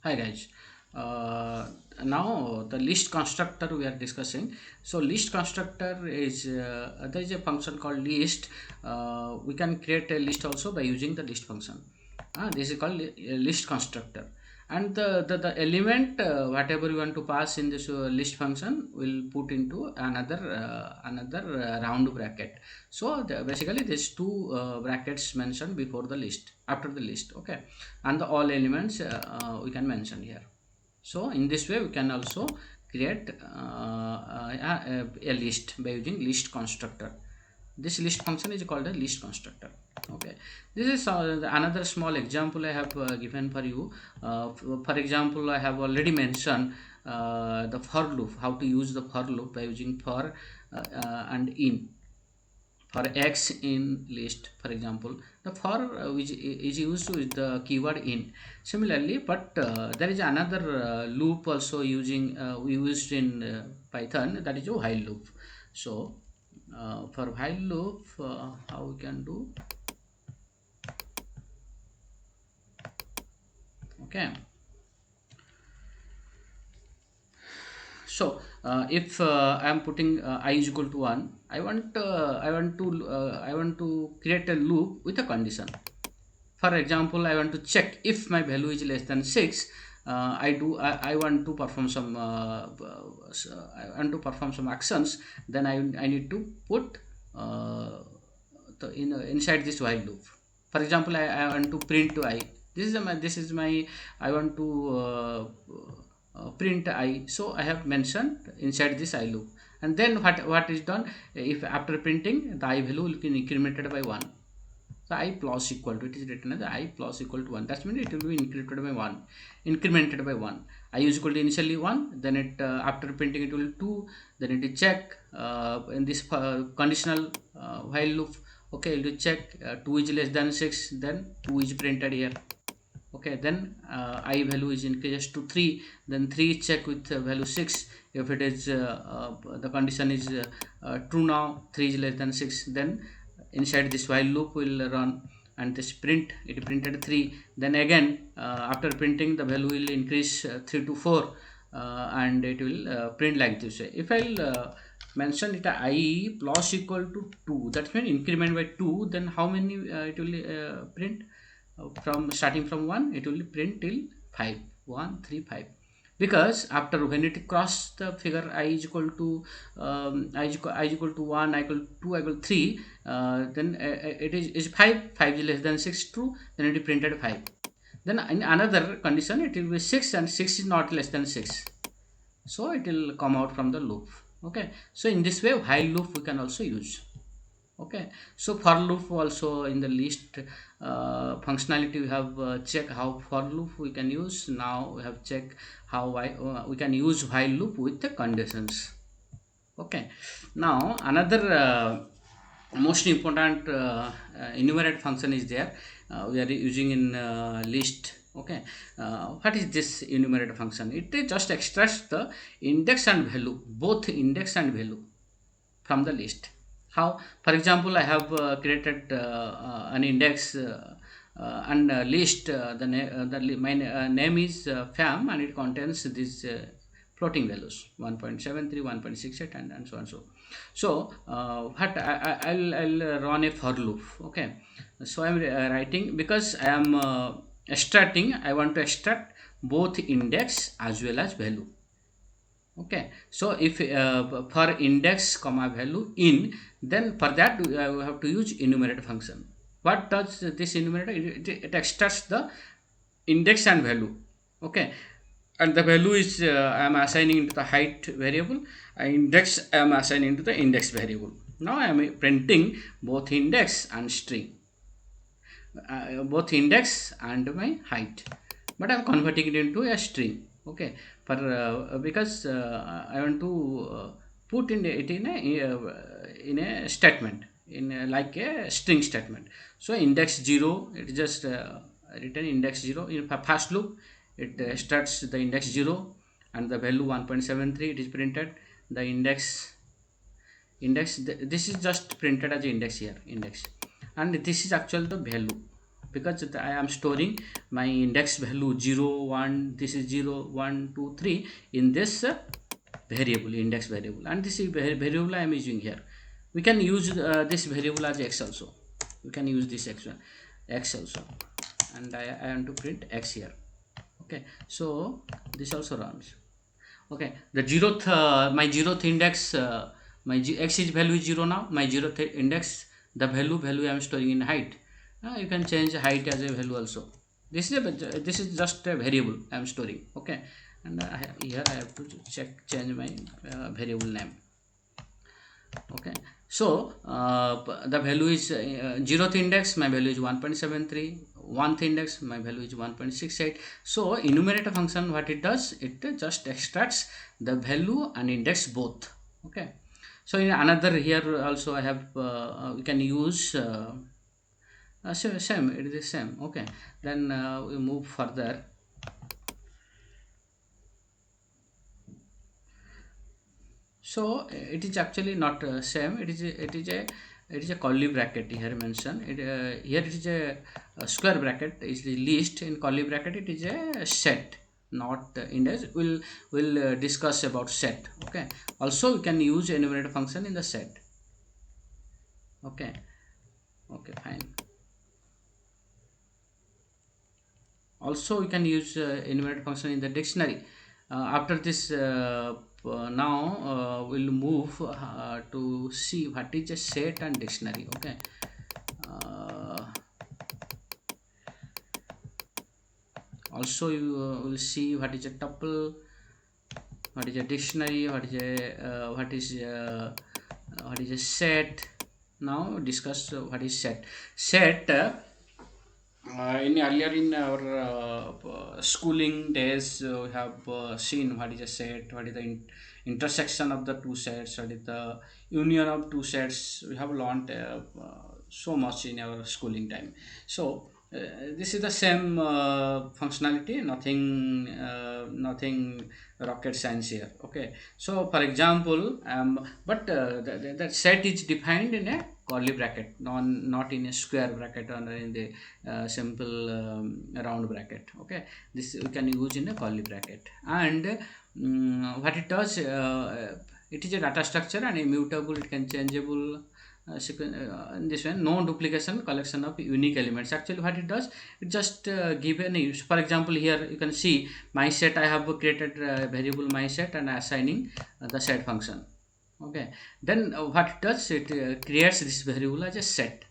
Hi guys. Uh, Now the list constructor we are discussing. So list constructor is there is a function called list. We can create a list also by using the list function. This is called list constructor. And the element whatever you want to pass in this list function will put into another round bracket. So basically these two brackets mentioned before the list, after the list. Okay, and the all elements we can mention here. So in this way we can also create a list by using list constructor. This list function is called a list constructor. Okay, this is another small example I have given for you. For example, I have already mentioned the for loop, how to use the for loop by using for and in. For x in list, for example, the for which is used with the keyword in. Similarly, but there is another loop also we used in Python, that is a while loop. So for while loop, how we can do? Okay, so if I am putting I is equal to 1, I want to create a loop with a condition. For example, I want to check if my value is less than 6. I want to perform some I want to perform some actions. Then I need to put inside this while loop. For example, I want to print to I. This is my I want to print I. So I have mentioned inside this I loop. And then what is done, if after printing the I value will be incremented by 1. So I plus equal to, it is written as I plus equal to 1. That means it will be incremented by 1. I is equal to initially 1, then it after printing it will 2, then it will check in this conditional while loop. Okay, it will check 2 is less than 6, then 2 is printed here. Okay, then I value is increased to 3, then 3 is checked with value 6. If it is the condition is true, now 3 is less than 6, then inside this while loop will run, and this print, it printed 3. Then again after printing the value will increase 3 to 4, and it will print like this way. If I'll mention it I plus equal to 2, that means increment by 2, then how many it will print? From starting from 1, it will print till 5. 1 3 5, because after when it cross the figure I is equal to I is equal to 1, I equal to 2, I equal to 3, then it is 5. 5 is less than 6, true, then it is printed 5. Then in another condition it will be 6, and 6 is not less than 6, so it will come out from the loop. Okay, so in this way while loop we can also use. Okay, so for loop also in the list functionality we have check how for loop we can use. Now we have check how we can use while loop with the conditions. Okay, now another most important enumerate function is there, we are using in list. Okay, what is this enumerate function? It just extracts the index and value, both index and value, from the list. How? For example, I have created an index and list. My name is fam, and it contains these floating values 1.73, 1.68, and so on. So what I'll run a for loop. Okay, so I'm writing, because I am extracting. I want to extract both index as well as value. Okay, so if for index comma value in, then for that we have to use enumerate function. What does this enumerator? It extracts the index and value. Okay, and the value is I am assigning into the height variable, index I am assigning into the index variable. Now I am printing both index and string, both index and my height, but I am converting it into a string. Okay, for because I want to put in it in a statement, in like a string statement. So index 0, it is just written index 0 in first loop. It starts the index 0, and the value 1.73, it is printed. The index this is just printed as index here, index, and this is actually the value. because I am storing my index value 0 1, this is 0 1 2 3 in this variable, index variable, and this is variable I am using here. We can use this variable as x also. We can use this x also, and I want to print x here. Okay, so this also runs. Okay, the zeroth my zeroth index, x is value is 0 now. My zeroth index, the value I am storing in height. You can change height as a value also. This is just a variable I am storing. Okay, and here I have to change my variable name. Okay, so the value is 0th index, my value is 1.73, 1th index, my value is 1.68. so enumerator function, what it does, it just extracts the value and index both. Okay, so in another here also I have we can use same, it is the same. Okay, then we move further. So it is actually not same. It is a curly bracket here mentioned. Here it is a square bracket. Is the list in curly bracket. It is a set, not index. We'll discuss about set. Okay. Also, we can use enumerator function in the set. Okay. Okay. Fine. Also, we can use enumerator function in the dictionary. After this, now we'll move to see what is a set and dictionary. Okay, also you will see what is a tuple, what is a dictionary, what is a set. Now discuss what is set. Set in earlier in our schooling days, we have seen what is a set, what is the intersection of the two sets, what is the union of two sets. We have learned so much in our schooling time. So this is the same functionality, nothing rocket science here. Okay, so for example, but that set is defined in a curly bracket, not in a square bracket or in the simple round bracket. Okay, this we can use in a curly bracket. And what it does, it is a data structure and immutable, it can changeable in this one, no duplication, collection of unique elements. Actually what it does, it just give an use. For example, here you can see my set. I have created variable my set and assigning the set function. Okay, then what it does, it creates this variable as a set.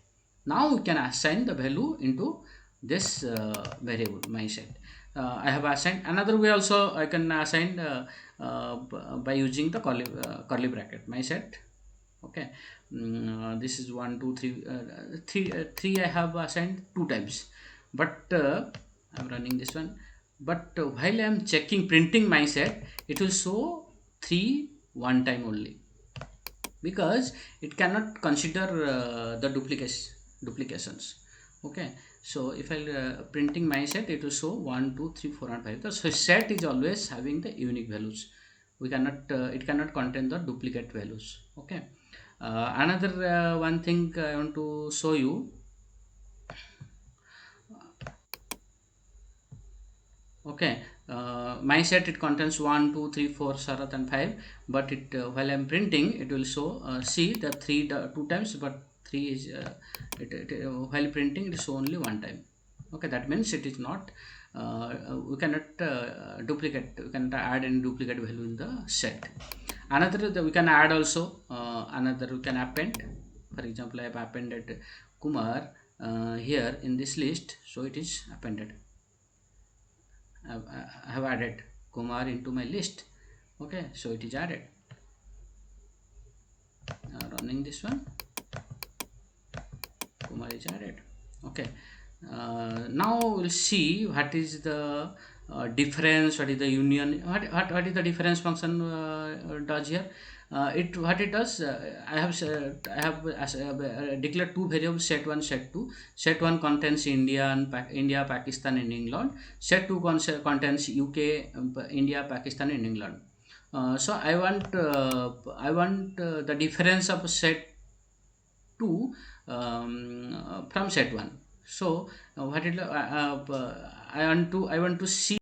Now we can assign the value into this variable my set. I have assigned another way also. I can assign by using the curly bracket my set. Okay, this is 1 2 3 3 I have assigned 2 times, but I'm running this one. But while I'm checking printing my set, it will show 3 one time only, because it cannot consider the duplications. Okay, so if I printing my set, it will show 1 2 3 4 and 5. So set is always having the unique values. We cannot it cannot contain the duplicate values. Okay, another one thing I want to show you. Okay, my set, it contains 1 2 3 4 Sharath and 5, but it while I'm printing, it will show see the 3 2 times, but 3 is while printing it is only one time. Okay, that means it is not we cannot duplicate, we cannot add any duplicate value in the set. Another we can add also, another we can append. For example, I have appended Kumar here in this list, so it is appended. I have added Kumar into my list. Okay, so it is added. Running this one, Kumar is added. Okay, now we'll see what is the difference, what is the union, what is the difference function does here. It what it does, I have declared two variables, set 1 set 2. Set 1 contains India, Pakistan and England. Set 2 contains UK, India, Pakistan and England. So I want the difference of set 2 from set 1. So what is I want to see